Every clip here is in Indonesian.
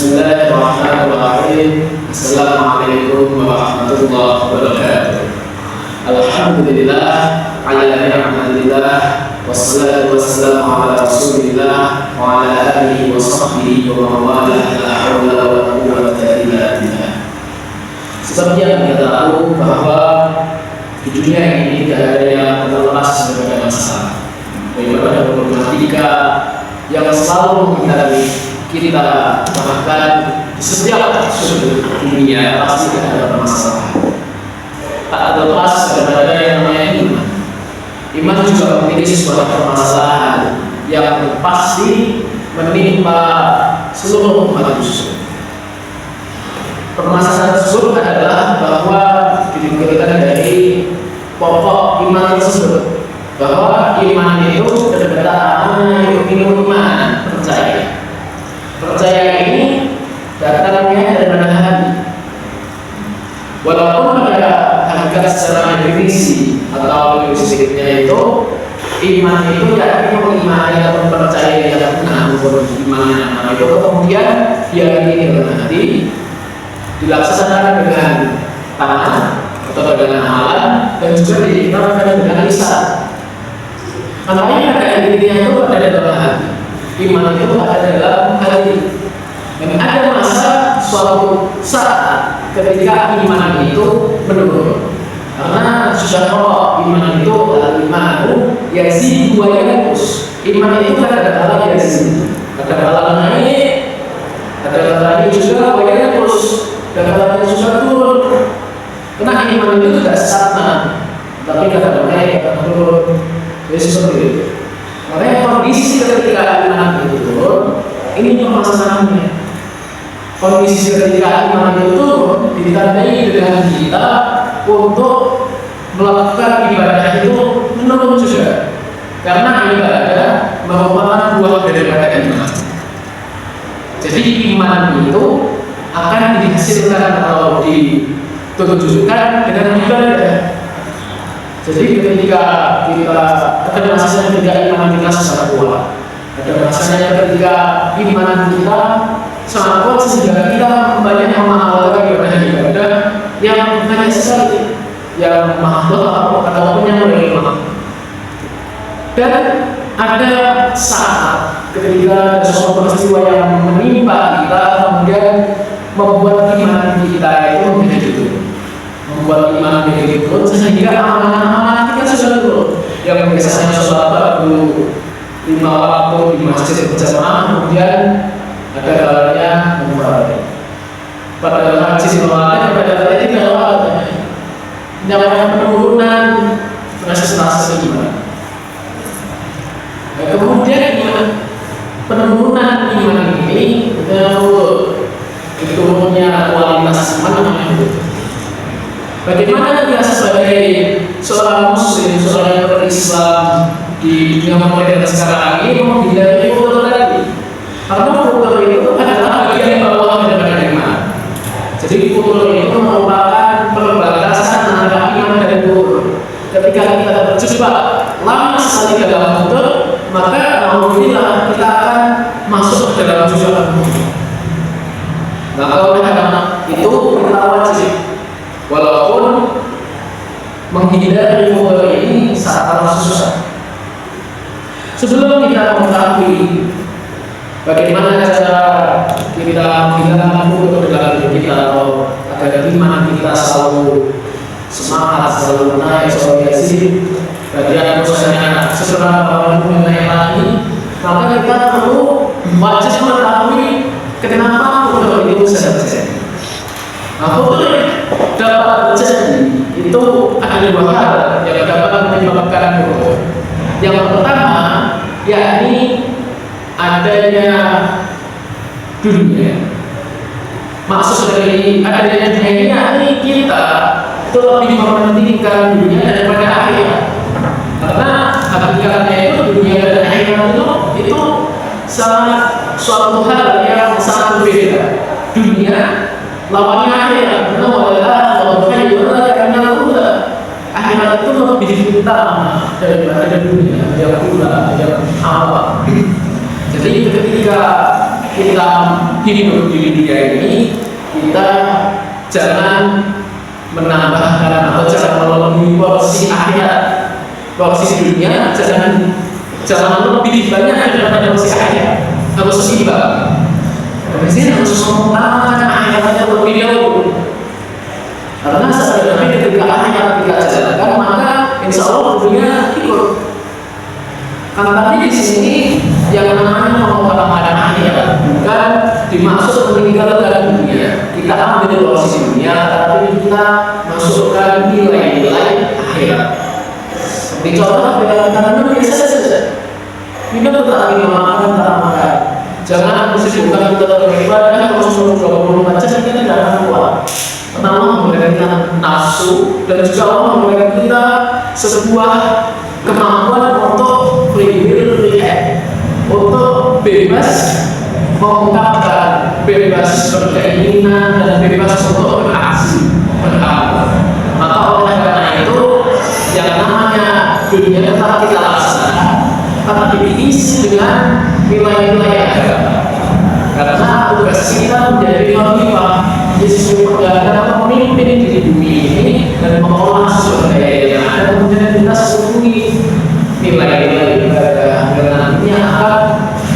Bismillahirrahmanirrahim. Assalamualaikum warahmatullahi wabarakatuh. Alhamdulillah ala ni'matillah wassalatu wassalamu ala rasulillah wa ala alihi wa sahbihi wa man wala la haula wa la quwwata illa billah. Seperti yang kita tahu bahwa di dunia ini tidak ada yang terlepas dari masalah. Daripada problematika yang selalu menghadapi kita, bahkan di setiap sudut dunia pasti ada masalah. Tak ada lepas daripada yang namanya iman. Iman juga memiliki sebuah permasalahan yang pasti menimpa seluruh manusia. Permasalahan tersebut adalah bahwa didirikan dari pokok iman tersebut, bahwa iman itu berbeda iman percaya. Percaya ini datangnya dari hati. Walaupun pada hakikat secara definisi atau linguistiknya itu iman itu yakni mengimani atau percaya yang benar, iman itu kemudian diyakini dengan hati, dilaksanakan dengan tangan atau dengan amalan, dan juga diterapkan dengan lisan. Makanya pada intinya itu ada dalam hati. Iman itu ada dalam hati. Dan ada masa suatu saat ketika iman itu menurun. Karena sudah kalau iman itu al-imanu yazidu wa yanqus. Iman itu kan ada kalanya yazid, ada kalanya naik, ada kalanya juga wa yanqus, ada kalanya juga turun. Karena iman itu tidak stagnan, tapi kadang naik, kadang turun. Jadi seperti itu. Makanya kondisi ketika iman itu turun, ini masalahnya. Kondisi ketika iman itu turun ditandai dengan kita untuk melakukan ibadah itu menurun juga. Karena ibadah merupakan buah daripada iman. Jadi iman itu akan dihasilkan atau ditunjukkan dengan ibadah. Jadi ketika kita ada masanya ketika iman kita sangat kuat, ada masanya ketika iman kita sangat kuat sehingga kita banyak mengamalkan ibadah yang banyak sekali, yang mahal ataupun yang menerima. Dan ada saat ketika ada suatu peristiwa yang menimpa kita kemudian membuat iman kita itu menjadi turun, membuat iman menjadi turun sehingga amalan-amalan kita sudah turun. Yang biasanya sholat baru 5 waktu di masjid berjamaah kemudian ada kalanya memulai. Pada haji mulai, pada kalanya tidak ada. Namanya penurunan prestasi iman. Kemudian penurunan iman ini turunnya kualitas iman namanya itu. Bagaimana dia sebagai seorang muslim, seorang yang berislam di dunia modern sekarang ini menghindari kultur tadi? Karena kultur itu adalah bagian bawah daripada iman. Jadi kultur itu merupakan perbatasan antara iman dan kultur. Ketika kita terjebak lama sekali dalam kultur, maka alhamdulillah kita akan masuk ke dalam jurang kultur. Nah, kalau karena itu kita wajib, walaupun menghindari kultur ini sangat susah. Sebelum kita mengetahui bagaimana cara kita menghilangkan kultur dalam diri kita atau agar iman kita selalu semangat, selalu naik, selalu yazid, bagian dosanya seberapa mengenai lagi, maka kita perlu wajib mengetahui kenapa kultur itu bisa terjadi. Nah, kultur dapat terjadi itu ada 2 hal yang dapat menyebabkan kultur. Yang pertama, yakni adanya dunia. Maksud dari adanya dunia ini yakni kita itu lebih mementingkan dunia daripada akhirat. Karena hakikatnya itu dunia dan akhirat itu sangat suatu hal yang sangat berbeda. Dunia lawannya akhirat. Karena walaupun akhirat itu lebih utama daripada dunia yang pula yang awal. Jadi ketika kita hidup di dunia ini, kita jangan menambahkan atau jangan melebihi porsi akhirat. Porsi dunia jangan lebih banyak daripada porsi akhirat. Harus seimbang. Jadi harus mengutamakan akhiratnya terlebih dahulu. Karena sebenarnya ketika akhirat kita jalankan, maka insya Allah dunia ikut. Karena tadi di sini yang namanya mengutamakan akhirat bukan dimaksud meninggalkan dunia. Kita ambil porsi dunia, tapi kita masukkan nilai-nilai akhirat. Dicontoh dengan tangan biasa saja. Kita tetap ingin makan, tetap makan. Jangan disibukkan kita beribadah kalau 24 jam kita tidak akan kuat. Pertama memberikan nafsu dan juga Allah memberikan kita sebuah kemampuan untuk free will, free act, untuk bebas mengungkapkan, bebas berkeinginan dan bebas untuk beraksi, beramal. Maka oleh karena itu yang namanya dunia tetap kita laksanakan, tapi diisi dengan nilai-nilai agama. Karena tugas kita menjadi khalifah, Yesus pedagang atau pemimpin di bumi ini dan mengolah sumber daya yang ada, kemudian kita sembunyi nilai-nilai ibadah dan nantinya akan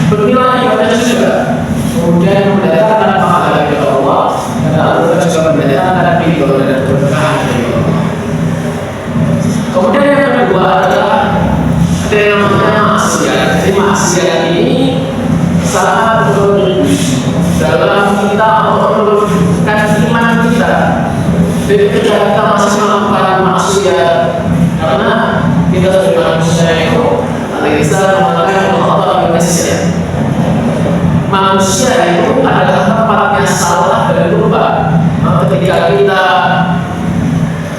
bernilai ibadah juga, kemudian mendatangkan pahala dari Allah dan Allah juga mendatangkan ridho dan berkah dari Allah. Kemudian yang kedua adalah ada yang namanya maksiat. Jadi maksiat ini sangat berkontribusi dalam kita menurunkan iman kita. Jadi ketika kita masih melakukan maksiat, karena kita sebagai manusia itu bisa melakukan Allah Indonesia. Manusia itu adalah tempatnya salah dan lupa. Maka ketika kita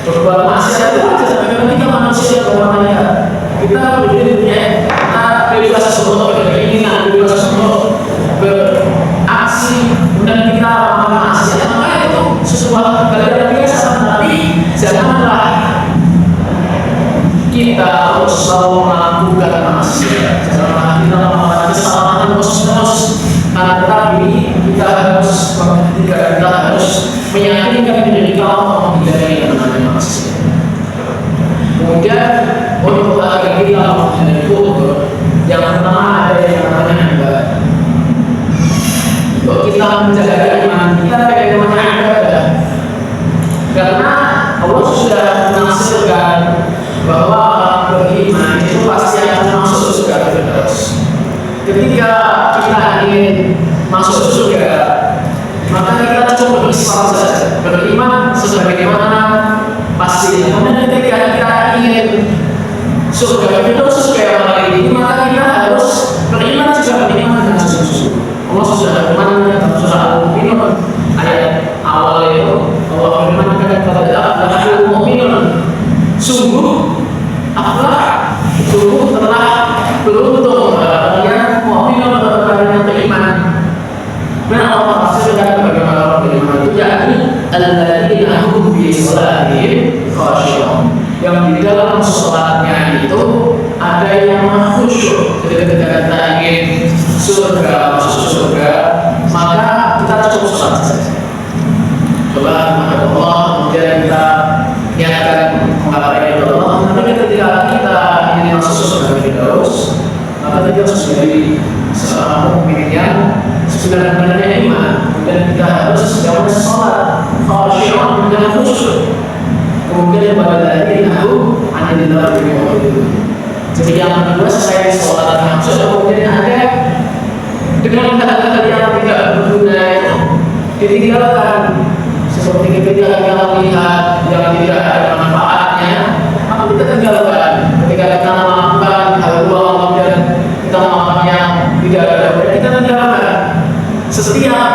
berbuat maksiat itu karena kita manusia bagaimana kita berdiri kita bebas untuk berkeinginan, bebas untuk beraksi dan kita melakukan maksiat, maka itu sesuatu hal yang biasa. Tapi janganlah kita harus selalu melakukan maksiat, janganlah kita melakukan kesalahan terus-terus. Tetapi kita harus memperhatikan, kita harus meyakinkan diri kita untuk menghindari yang namanya maksiat. Kemudian untuk agar kita menghindari kufur, yang pertama ada yang namanya ibadah. Untuk kita menjaga iman kita bagaimana ibadah, karena Allah sudah menafsirkan bahwa orang beriman itu pasti akan masuk surga terus. Ketika kita ingin masuk surga, maka kita cukup berislam saja, beriman sebagaimana pastinya. Kemudian ketika kita ingin surga itu surga yang lain, maka kita harus beriman juga beriman dengan sungguh-sungguh. Allah sudah berfirman dalam surah Al-Mu'minun ayat awal itu, Allah berfirman kepada al-mu'minun, sungguh aflah, sungguh telah beruntung kalian mu'minun kalian beriman. Dan Allah tafsirkan bagaimana orang beriman itu, yakni alladzina hum fi sholatihim khashi'un, yang di dalam sholatnya itu ada yang khusyuk. Jadi ketika kita ingin surga, masuk surga, maka kita cukup sholat saja. Coba menghadap Allah, kemudian kita niatkan mengharapkan Allah. Tapi ketika kita ingin masuk surga terus, maka kita harus menjadi seorang mukmin yang sebenarnya iman, dan kita harus jauh sholat, khusyuk dan khusyuk. Kemudian pada tadi aku adalah beriman. Jadi yang kedua saya sholat maksud, kemudian ada dengan hal-hal yang tidak berguna itu ditinggalkan, seperti ketika kita melihat yang tidak ada manfaatnya, maka kita tinggalkan. Ketika kita melakukan hal Allah dan kita melakukan yang tidak ada, kita tinggalkan. Setiap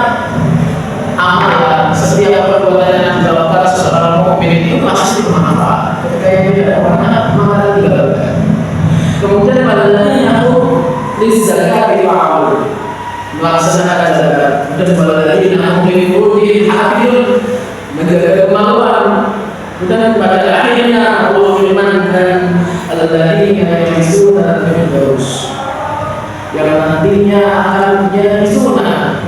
amalan, setiap perbuatan yang dilakukan seorang mukmin itu pasti bermanfaat. Ketika yang tidak ada manfaat, maka kita tinggalkan. Kemudian pada tadi aku zakat fa'al, melaksanakan zakat. Dan pada tadi aku mengikuti hadir, menjaga kemaluan. Dan pada akhirnya Allah firmankan alladzina yamizuna fil firdaus, yang nantinya akan menjadi sunnah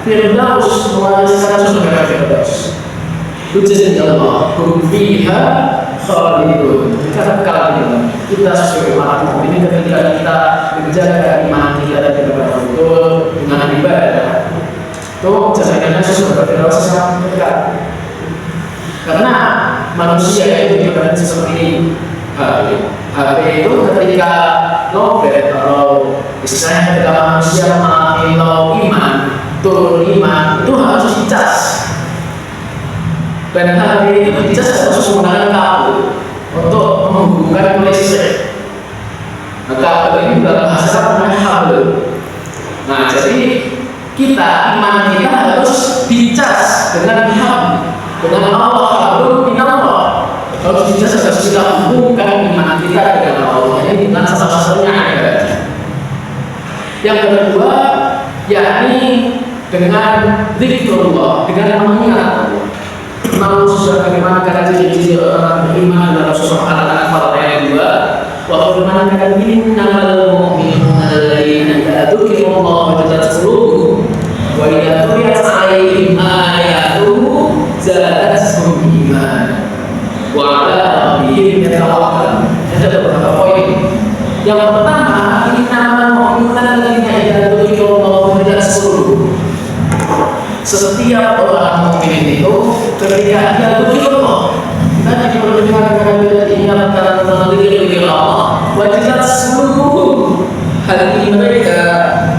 Firdaus mewariskan surga Firdaus. Ujian Allah, hum fiha khalidun. Kekal kita sebagai umat mukmin ketika kita menjaga iman kita dan betul dengan ibadah, itu jaminannya surga Firdaus yang dekat. Karena manusia itu ibarat seperti HP itu ketika lowbat atau istilahnya ketika manusia mengalami low iman, turun iman, itu harus dicas. Dan HP itu dicas harus menggunakan kabel untuk menghubungkan listrik. Nah, kabel ini dalam bahasa namanya kabel. Nah, jadi kita iman kita harus dicas dengan Allah, kabel min Allah. Harus dicas, harus kita hubungkan iman kita dengan Allah. Ini dengan salah satunya ibadah. Yang kedua, yakni dengan zikrullah, dengan mengingat Allah. Namun sudah bagaimana kata ciri-ciri orang beriman dalam surah Al-Anfal ayat 2, wa firman innamal mu'minuna alladzina idza dzukirallahu wajilat qulubuhum wa idza tuliyat 'alaihim ayatuhu zadatuhum imanan wa 'ala rabbihim yatawakkalun. Ada beberapa poin. Yang pertama, innamal mu'minuna alladzina idza dzukirallahu wajilat qulubuhum. Setiap orang mukmin itu ketika dia berzikir Allah, kita diperlukan bila diingatkan tentang zikir Allah, wajilat qulubuhum, hati mereka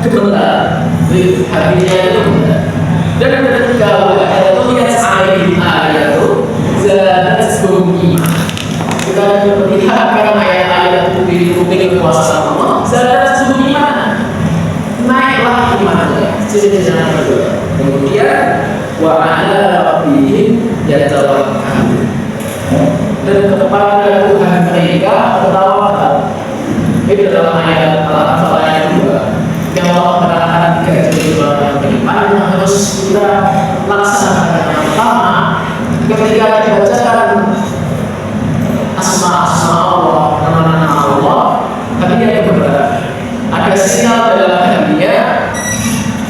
gemetar, hatinya itu gemetar. Dan ketika ada tulisan ayat itu zadatuhum iman. Kita diperlihatkan ayat-ayat itu di kekuasaan Allah, zadatuhum iman. Naiklah imannya. Jadi kemudian wa 'ala rabbihim yatawakkalun. Dan kepada Tuhan mereka bertawakal. Itu dalam ayat Al-Anfal ayat 2. Yang Allah menerangkan 3 jenis orang yang beriman yang harus kita laksanakan. Yang pertama, ketika dibacakan asma-asma Allah, nama-nama Allah, tapi dia berbeda. Ada sinyal dalam hatinya,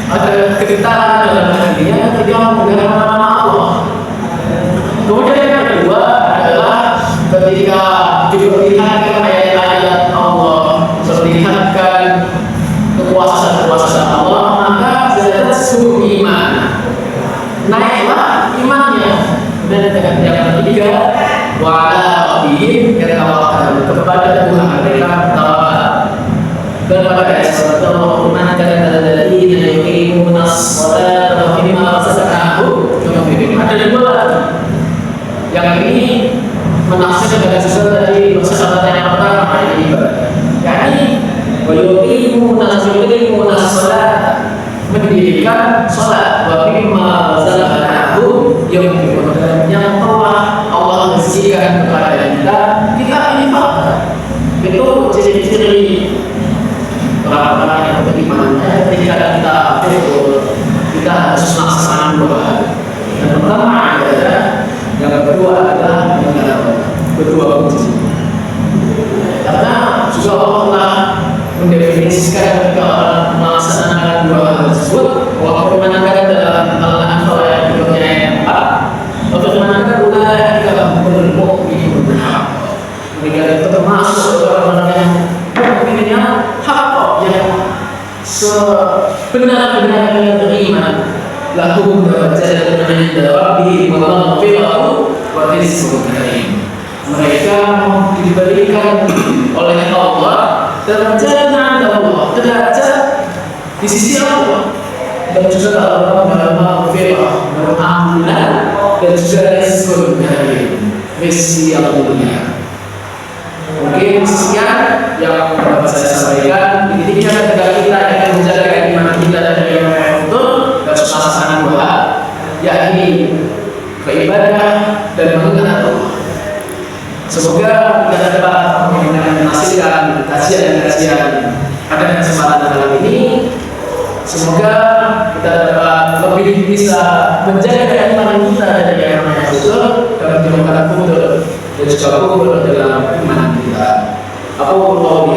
ada kegetaran dalam hatinya ketika mendengar nama Allah. Kemudian yang kedua adalah ketika diperlihatkan ayat-ayat Allah, diperlihatkan kekuasaan Allah, maka zadatuhum iman. Naiklah imannya. Dan yang ketiga, wa 'ala rabbihim yatawakkalun, kepada Tuhan mereka bertawakal. Dan pada ayat Allah mengatakan alladzina yuqimunas sholata wa mimma razaqnahum yunfiqun. Ada dua lagi. Yang ini menafsirkan dengan sesuatu dari bahasa yang pertama, yaitu ibadah. Yakni wa yuqimunas sholata, mendirikan salat, wa mimma razaqnahum yunfiqun. Yang telah Allah berikan kepada kita infakkan. Itu ciri-ciri orang-orang yang beriman. Ketika kita betul, kita harus melaksanakan 2 hal. Yang pertama adalah, yang kedua adalah kedua kunci. Karena juga Allah telah mendefinisikan ketika orang melaksanakan 2 hal tersebut. Allah bermanakan dalam Al-Anfal ayat 4, Allah bermanakan ulaika humul mu'minun haqq. Mereka itu termasuk orang-orang yang mukminnya hak, yang sebenar-benarnya beriman. Lahum darajatun 'inda rabbihim wa maghfiratu wa rizqun karim. Mereka diberikan oleh Allah derajat 'inda Allah, derajat di sisi Allah, dan juga Allah maghfirah, ampunan, dan juga rizqun karim, rezeki yang mulia. Mungkin sekian yang dapat saya sampaikan. Intinya ketika kita ingin menjaga iman kita dari yang betul dan melaksanakan 2 hal, yakni beribadah dan mengenal Allah. Semoga kita dapat menghasilkan kajian-kajian pada kesempatan malam ini. Semoga kita dapat lebih bisa menjaga iman kita dari yang betul dan menyebabkan betul dan juga kubur dalam iman kita. Aku berdoa